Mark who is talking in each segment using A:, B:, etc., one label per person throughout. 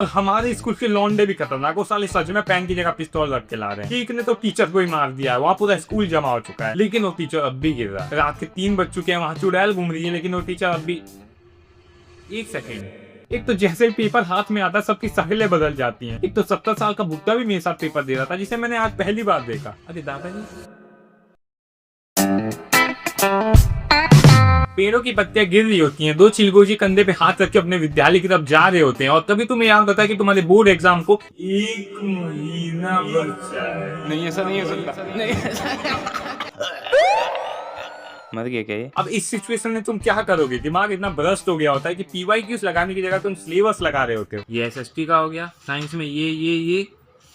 A: हमारे स्कूल के लौंडे भी खतरनाक, वो साले सच में पेन की जगह पिस्तौल रख के ला रहे हैं। एक ने तो टीचर को ही मार दिया है, वहाँ पूरा स्कूल जमा हो चुका है, लेकिन वो टीचर अब भी गिर रहा है। रात के 3 बज चुके हैं, वहाँ चुड़ैल घूम रही है, लेकिन वो टीचर अब भी। एक सेकेंड, एक तो जैसे ही पेपर हाथ में आता है सबकी शक्लें बदल जाती हैं। एक तो 70 साल का बुड्ढा भी मेरे साथ पेपर दे रहा था, जिसे मैंने आज पहली बार देखा। अरे दादाजी, पेड़ों की पत्तियां गिर रही होती हैं, 2 चिलगोजी कंधे पे हाथ रख के अपने विद्यालय की तरफ जा रहे होते हैं, और तभी तुम्हें याद होता है कि तुम्हारे बोर्ड एग्जाम को 1 महीना बचा है।
B: नहीं, ऐसा नहीं हो सकता। नहीं मर गया क्या ये?
A: अब इस सिचुएशन में तुम क्या करोगे? दिमाग इतना भ्रष्ट हो गया होता है कि PYQs लगाने की जगह तुम सिलेबस लगा रहे होते हो।
B: ये SST का हो गया, साइंस में ये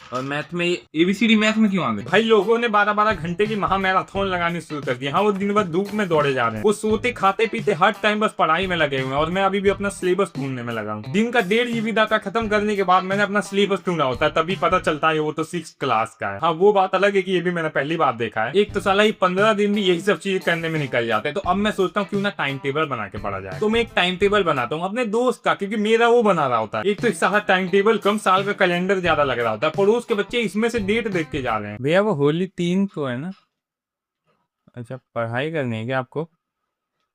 B: और मैथ में ABCD। मैथ में क्यों आ गए?
A: भाई लोगों ने 12-12 घंटे की महामैराथन लगानी शुरू कर दी। हाँ, वो दिन भर धूप में दौड़े जा रहे हैं, वो सोते खाते पीते हर टाइम बस पढ़ाई में लगे हुए हैं, और मैं अभी भी अपना सिलेबस ढूंढने में लगा हूँ। दिन का 1.5 GB डाटा खत्म करने के बाद मैंने अपना सिलेबस ढूंढा होता है, तभी पता चलता है वो तो 6th क्लास का है। हाँ, वो बात अलग है कि ये भी मैंने पहली बार देखा है। एक तो साला 15 दिन भी यही सब चीज करने में निकल जाते हैं, तो अब मैं सोचता हूँ क्यों ना टाइम टेबल बना के पढ़ा जाए। तो मैं एक टाइम टेबल बनाता हूँ अपने दोस्त का, क्योंकि मेरा वो बना रहा होता है। एक तो सारा टाइम टेबल कम, साल का कैलेंडर ज्यादा लग रहा होता है, पड़ोस के बच्चे इसमें से डेट देख के जा रहे हैं।
B: भैया वो होली 3 को है ना? अच्छा, पढ़ाई करनी है क्या आपको?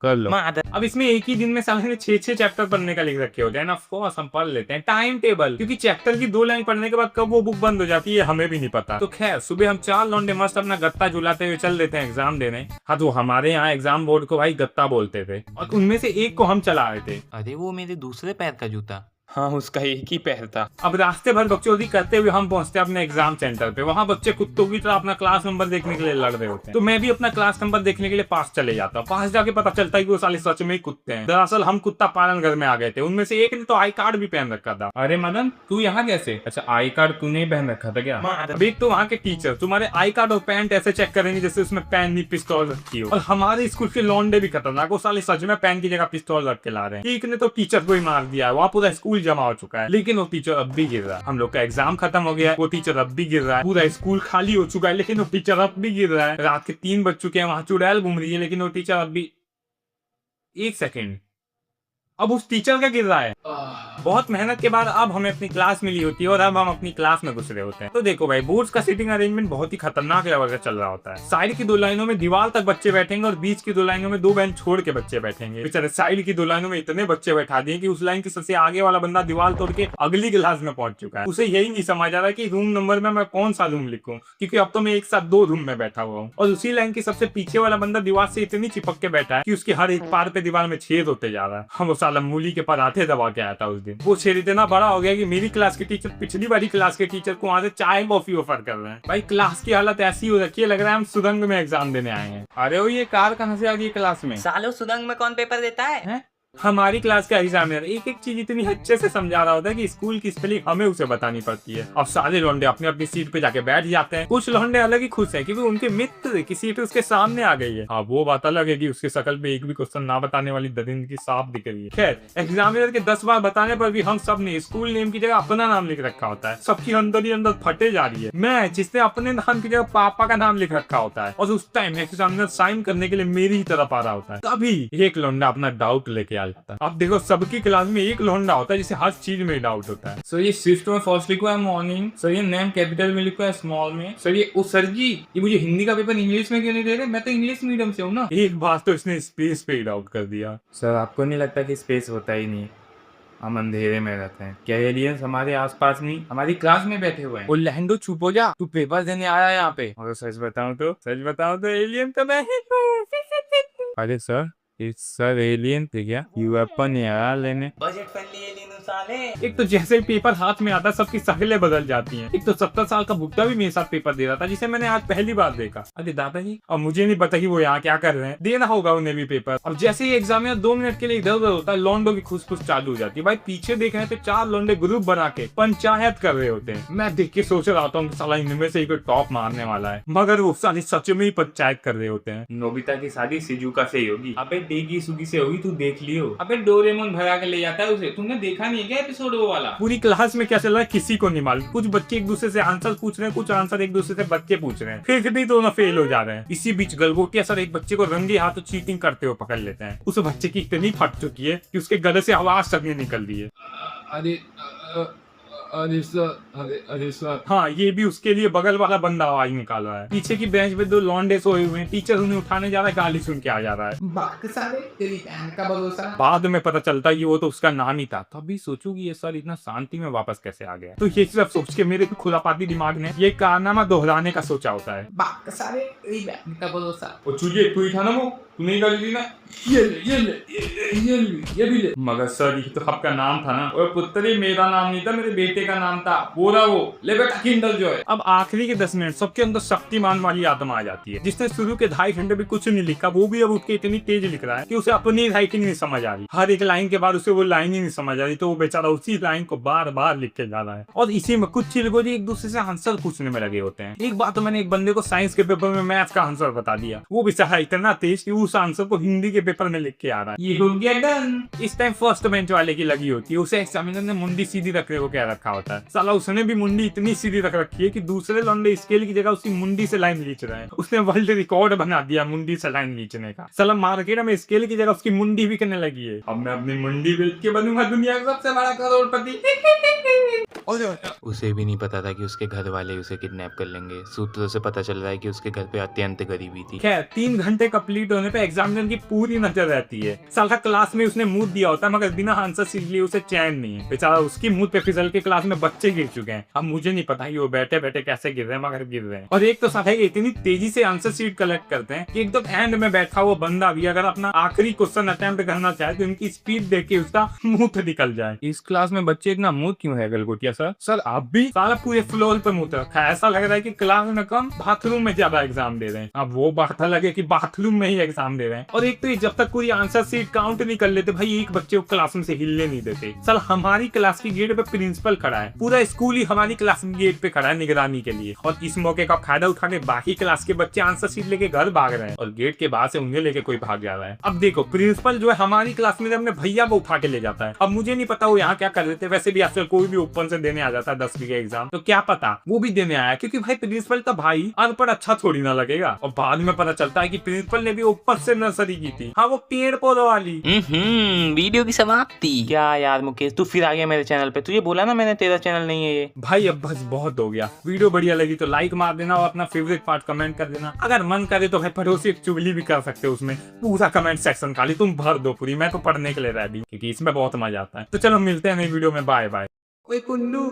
B: कर लो।
A: अब इसमें एक ही दिन में साले ने 6-6 चैप्टर पढ़ने का लिख रखे होते हैं ना। ऑफ कोर्स हम पढ़ लेते हैं टाइम टेबल, क्योंकि चैप्टर की 2 लाइन पढ़ने के बाद कब वो बुक बंद हो जाती है हमें भी नहीं पता। तो खैर, सुबह हम 4 लौंडे मस्त अपना गत्ता झुलाते हुए चल देते हैं एग्जाम देने। हाँ, तो हमारे यहाँ एग्जाम बोर्ड को भाई गत्ता बोलते थे, और उनमें से एक को हम चला रहे थे।
B: अरे वो मेरे दूसरे पैर का जूता। हाँ, उसका एक ही पैर था।
A: अब रास्ते भर बकचोदी करते हुए हम पहुंचते हैं अपने एग्जाम सेंटर पे। वहाँ बच्चे कुत्तों की तरह अपना क्लास नंबर देखने के लिए लड़ रहे होते हैं, तो मैं भी अपना क्लास नंबर देखने के लिए पास चले जाता हूँ। पास जाके पता चलता है कि वो साले सच में ही कुत्ते हैं। दरअसल हम कुत्ता पालन घर में आ गए थे। उनमें से एक ने तो आई कार्ड भी पहन रखा था।
B: अरे मदन, तू यहाँ कैसे? अच्छा, आई कार्ड तूने ही पहन रखा था क्या?
A: अब एक तो वहाँ के टीचर तुम्हारे आई कार्ड और पैंट ऐसे चेक करेंगे जैसे उसमें पेन नहीं पिस्तौल रखी हो। और हमारे स्कूल के लौंडे भी खतरनाक, वो साले सच में पेन की जगह पिस्तौल रख के ला रहे हैं। एक ने तो टीचर को ही मार दिया है, वहाँ पूरा स्कूल जमा हो चुका है, लेकिन वो टीचर अब भी गिर रहा है। हम लोग का एग्जाम खत्म हो गया है, वो टीचर अब भी गिर रहा है। पूरा स्कूल खाली हो चुका है, लेकिन वो टीचर अब भी गिर रहा है। रात के 3 बज चुके हैं, वहाँ चुड़ैल घूम रही है, लेकिन वो टीचर अब भी। एक सेकेंड, अब उस टीचर का गिर रहा है। बहुत मेहनत के बाद अब हमें अपनी क्लास मिली होती है, और अब हम अपनी क्लास में घुस रहे होते हैं। तो देखो भाई, बोर्ड्स का सीटिंग अरेंजमेंट बहुत ही खतरनाक लेवल का चल रहा होता है। साइड की 2 लाइनों में दीवार तक बच्चे बैठेंगे, और बीच की 2 लाइनों में 2 बेंच छोड़ के बच्चे बैठेंगे। बेचारे साइड की 2 लाइनों में इतने बच्चे बैठा दिए कि उस लाइन के सबसे आगे वाला बंदा दीवार तोड़ के अगली क्लास में पहुंच चुका है। उसे यही नहीं समझ आ रहा कि रूम नंबर में मैं कौन सा रूम लिखूं, क्योंकि अब तो मैं एक साथ 2 रूम में बैठा हुआ हूँ। और उसी लाइन के सबसे पीछे वाला बंदा दीवार से इतनी चिपक के बैठा है कि उसके हर एक पार पे दीवार में छेद होते जा रहा है। हम वो साला मूली के पराठे दबा के आया था उस दिन। वो छेद इतना बड़ा हो गया कि मेरी क्लास के टीचर पिछली वाली क्लास के टीचर को वहां से चाय कॉफी ऑफर कर रहे हैं। भाई क्लास की हालत ऐसी हो रखी है, लग रहा है हम सुरंग में एग्जाम देने आए हैं।
B: अरे वो ये कार कहाँ से आ गई क्लास में?
C: सालो सुरंग में कौन पेपर देता है?
A: हमारी क्लास का एग्जामिनर एक एक चीज इतनी अच्छे से समझा रहा होता है कि स्कूल की स्पेलिंग हमें उसे बतानी पड़ती है। अब सारे लौंडे अपने अपनी सीट पे जाके बैठ जाते हैं। कुछ लौंडे अलग ही खुश हैं क्योंकि उनके मित्र की सीट उसके सामने आ गई है। हाँ, वो बात अलग है कि उसके शकल पे एक भी क्वेश्चन ना बताने वाली दरिंद की साफ दिख रही है। खैर, एग्जामिनर के 10 बार बताने पर भी हम सब ने स्कूल नेम की जगह अपना नाम लिख रखा होता है। सबकी अंदर ही अंदर फटे जा रही है। मैं जिसने अपने नाम की जगह पापा का नाम लिख रखा होता है, और उस टाइम एग्जामिनर साइन करने के लिए मेरी ही तरफ आ रहा होता है, तभी एक लौंडा अपना डाउट लेके आ जाता है। अब देखो, सबकी क्लास में एक लौंडा होता है जिसे हर चीज में डाउट होता है।
B: सर ये शिफ्ट में फर्स्ट लिखो है मॉर्निंग। सर ये नेम कैपिटल में लिखो है स्मॉल में। सर ये ओ सर जी, ये मुझे हिंदी का पेपर इंग्लिश में क्यों नहीं दे रहे? मैं तो इंग्लिश मीडियम से हूँ ना।
A: एक बात तो इसने स्पेस पे ही डाउट कर दिया।
B: सर आपको नहीं लगता कि स्पेस होता ही नहीं? हम अंधेरे में रहते हैं क्या? एलियंस हमारे आसपास नहीं, हमारी क्लास में बैठे हुए हैं।
A: लैंडो चुप हो जा, तू पेपर देने आया यहाँ पे। और सच बताऊं तो एलियन तो मैं ही हूँ।
B: अरे सर, इस सर एलियन थे क्या? यूएफओ यार लेने।
C: बजट फ्रेंडली एलियन साले।
A: एक तो जैसे ही पेपर हाथ में आता है सबकी शक्लें बदल जाती हैं। एक तो 70 साल का बुड्ढा भी मेरे साथ पेपर दे रहा था, जिसे मैंने आज पहली बार देखा। अरे दादाजी, अब मुझे नहीं पता कि वो यहाँ क्या कर रहे हैं, देना होगा उन्हें भी पेपर। अब जैसे ही एग्जामिनर 2 मिनट के लिए इधर उधर होता है, लौंडों की खुसफुस चालू हो जाती है। भाई पीछे देख रहे हैं तो 4 लौंडे ग्रुप बना के पंचायत कर रहे होते हैं। मैं देख के सोच रहा हूँ साला इनमें से कोई टॉप मारने वाला है, मगर वो साले सच में ही पंचायत कर रहे होते हैं।
B: नोबिता की शादी शिजुका से ही होगी। अबे डेगी सुगी से होगी, तू देख लियो। अबे डोरेमोन भगा के ले जाता है उसे, तुमने देखा नहीं है क्या एपिसोड वो वाला?
A: पूरी क्लास में क्या चल रहा है किसी को नहीं मालूम। कुछ बच्चे एक दूसरे से आंसर पूछ रहे हैं, कुछ आंसर एक दूसरे से बच्चे पूछ रहे हैं, फिर भी दोनों फेल हो जा रहे हैं। इसी बीच गलगोटिया सर एक बच्चे को रंगे हाथों चीटिंग करते हुए पकड़ लेते हैं। उस बच्चे की इतनी फट चुकी है कि उसके गले से आवाज तक नहीं निकल रही है।
B: अरे अरे सर, अरे सर।
A: हाँ, ये भी उसके लिए बगल वाला बंदा आवाज निकाल रहा है। पीछे की बेंच पे 2 लौंडे सोए हुए हैं, टीचर उन्हें उठाने जा रहा है, गाली सुन के आ जा रहा है।
B: बाक साले, तेरी बहन का भरोसा।
A: बाद में पता चलता है कि वो तो उसका नाम ही था। तभी सोचू कि ये सर इतना शांति में वापस कैसे आ गया। तो ये सब सोच के मेरे खुरापाती दिमाग ने ये कारनामा दोहराने का सोचा होता है।
B: बाक साले, तेरी बहन का भरोसा।
A: वो चूजे तू ही था ना, वो तूने ही गाली दी ना। ये भी ले। मगर सर ये तो आपका नाम था ना। और पुत्री, मेरा नाम नहीं था, मेरे बेटे का नाम था। बोला वो ले बेटा किंडर जॉय। अब आखिरी के 10 मिनट सबके अंदर शक्तिमान वाली आत्मा आ जाती है, जिसने शुरू के 2.5 घंटे भी कुछ नहीं लिखा, वो भी अब उठ के इतनी तेज लिख रहा है कि उसे अपनी राइटिंग नहीं समझ आ रही। हर एक लाइन के बाद उसे वो लाइन ही नहीं समझ आ रही, तो वो बेचारा उसी लाइन को बार बार लिख के जा रहा है। और इसी में कुछ चिलगोजी एक दूसरे से आंसर पूछने में लगे होते हैं। एक बात तो मैंने एक बंदे को साइंस के पेपर में मैथ्स का आंसर बता दिया, वो बेचारा इतना तेज कि उस आंसर को हिंदी के पेपर में लिख के आ रहा है।
B: ये हो गया डन।
A: इस टाइम फर्स्ट बेंच वाले की लगी होती है, उसे एग्जामिनर ने मुंडी सीधी रखने को क्या रखा होता है। साला उसने भी मुंडी इतनी सीधी रख रखी है कि दूसरे लौंडे स्केल की जगह उसकी मुंडी से लाइन खींच रहे हैं। उसने वर्ल्ड रिकॉर्ड बना दिया मुंडी से लाइन खींचने का। साला मार्केट में स्केल की जगह उसकी मुंडी बिकने लगी है। अब मैं अपनी मुंडी बेच के बनूंगा दुनिया का सबसे बड़ा करोड़पति।
D: उसे भी नहीं पता था कि उसके घर वाले उसे किडनैप कर लेंगे। सूत्रों से पता चल रहा है कि उसके घर पे अत्यंत गरीबी थी।
A: खैर 3 घंटे कंप्लीट होने पे एग्जामिनर की पूरी नजर रहती है। साला क्लास में उसने मुंह दिया होता है, मगर बिना आंसर सीख लिए उसे चैन नहीं है। बेचारा उसकी मुंह पे फिसल के क्लास में बच्चे गिर चुके हैं। अब मुझे नहीं पता कि वो बैठे बैठे कैसे गिर रहे हैं, मगर गिर रहे हैं। और एक तो साला इतनी तेजी से आंसर शीट कलेक्ट करते हैं कि एकदम एंड में बैठा हुआ बंदा भी अगर अपना आखिरी क्वेश्चन अटेम्प्ट करना चाहे तो इनकी स्पीड देख के उसका मुंह निकल जाए। इस क्लास में बच्चे इतना मुंह क्यों है गलगोटिया सर? सर आप भी साला पूरे फ्लोर पे मुंह रखा है। ऐसा लग रहा है कि क्लास में कम बाथरूम में ज्यादा एग्जाम दे रहे हैं। अब वो बात अलग है कि बाथरूम में ही एग्जाम दे रहे हैं। और एक तो जब तक पूरी आंसर शीट काउंट नहीं कर लेते भाई, एक बच्चे को क्लास में से हिलने नहीं देते। सर हमारी क्लास की गेट पे प्रिंसिपल खड़ा है, पूरा स्कूल ही हमारी क्लास की गेट पे खड़ा है निगरानी के लिए। और इस मौके का फायदा उठा के बाकी क्लास के बच्चे आंसर शीट लेके घर भाग रहे हैं और गेट के बाहर से उन्हें लेके कोई भाग जा रहा है। अब देखो प्रिंसिपल जो है हमारी क्लास में अपने भैया को उठा के ले जाता है। अब मुझे नहीं पता वो यहाँ क्या कर रहे थे। वैसे भी आजकल कोई भी ओपन से देने आ जाता है 10वीं के एग्जाम, तो क्या पता वो भी देने आया, क्योंकि भाई प्रिंसिपल का भाई अनपढ़ अच्छा थोड़ी ना लगेगा। और बाद में पता चलता है कि प्रिंसिपल ने भी ऊपर से नर्सरी की थी। हाँ वो पेड़ पौधों वाली।
D: वीडियो की समाप्ति। क्या यार मुकेश, तू फिर आ गया मेरे चैनल पे। तुझे बोला ना मैंने तेरा चैनल नहीं है ये।
A: भाई अब बस बहुत हो गया। वीडियो बढ़िया लगी तो लाइक मार देना और अपना फेवरेट पार्ट कमेंट कर देना। अगर मन करे तो भाई पड़ोसी एक चुगली भी कर सकते हो, उसमें पूरा कमेंट सेक्शन खाली तुम भर दो पूरी। मैं तो पढ़ने के लिए रेडी, क्योंकि इसमें बहुत मजा आता है। तो चलो मिलते हैं नई वीडियो में। Bye bye.
B: ओए कुंडू।